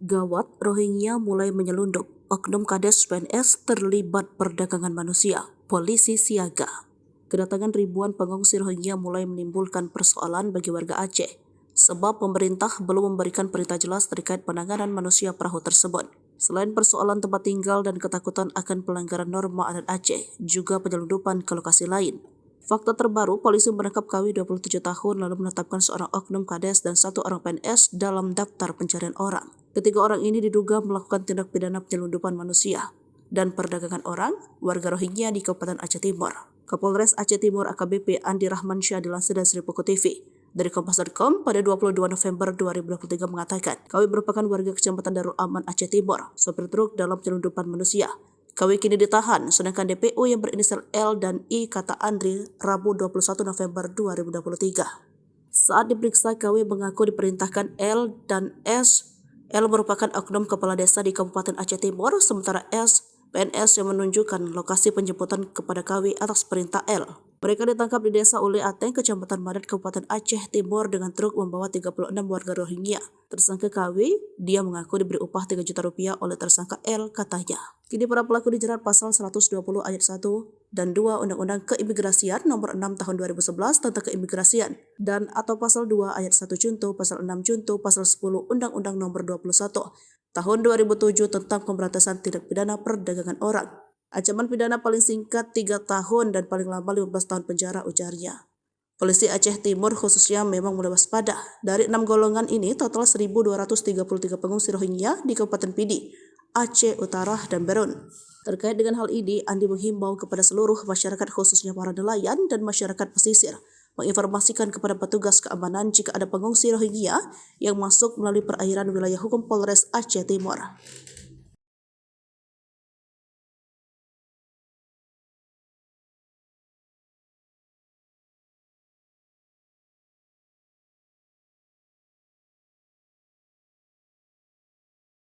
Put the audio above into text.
Gawat, Rohingya mulai menyelundup. Oknum Kades PNS terlibat perdagangan manusia. Polisi siaga. Kedatangan ribuan pengungsi Rohingya mulai menimbulkan persoalan bagi warga Aceh, sebab pemerintah belum memberikan perintah jelas terkait penanganan manusia perahu tersebut. Selain persoalan tempat tinggal dan ketakutan akan pelanggaran norma adat Aceh, juga penyelundupan ke lokasi lain. Fakta terbaru, polisi menangkap KW 27 tahun lalu menetapkan seorang oknum Kades dan satu orang PNS dalam daftar pencarian orang. Ketiga orang ini diduga melakukan tindak pidana penyelundupan manusia dan perdagangan orang warga Rohingya di Kabupaten Aceh Timur. Kapolres Aceh Timur AKBP Andi Rahmansyah dilansir dari Seribuku TV. Dari Kompas.com pada 22 November 2023 mengatakan, KW merupakan warga Kecamatan Darul Aman Aceh Timur, sopir truk dalam penyelundupan manusia. KW kini ditahan, sedangkan DPO yang berinisial L dan I kata Andri Rabu 21 November 2023. Saat diperiksa, KW mengaku diperintahkan L dan S. L merupakan oknum kepala desa di Kabupaten Aceh Timur, sementara S, PNS yang menunjukkan lokasi penjemputan kepada KW atas perintah L. Mereka ditangkap di desa Ule Ateng, Kecamatan Madat, Kabupaten Aceh Timur dengan truk membawa 36 warga Rohingya. Tersangka KW, dia mengaku diberi upah 3 juta rupiah oleh tersangka L, katanya. Kini para pelaku dijerat pasal 120 ayat 1 dan 2 Undang-Undang Keimigrasian nomor 6 tahun 2011 tentang keimigrasian dan atau pasal 2 ayat 1 junto, pasal 6 junto, pasal 10 Undang-Undang nomor 21 tahun 2007 tentang pemberantasan tindak pidana perdagangan orang. Ancaman pidana paling singkat 3 tahun dan paling lama 15 tahun penjara, ujarnya. Polisi Aceh Timur khususnya memang mulai waspada. Dari 6 golongan ini, total 1.233 pengungsi Rohingya di Kabupaten Pidi, Aceh Utara, dan Berun. Terkait dengan hal ini, Andi menghimbau kepada seluruh masyarakat khususnya para nelayan dan masyarakat pesisir menginformasikan kepada petugas keamanan jika ada pengungsi Rohingya yang masuk melalui perairan wilayah hukum Polres Aceh Timur.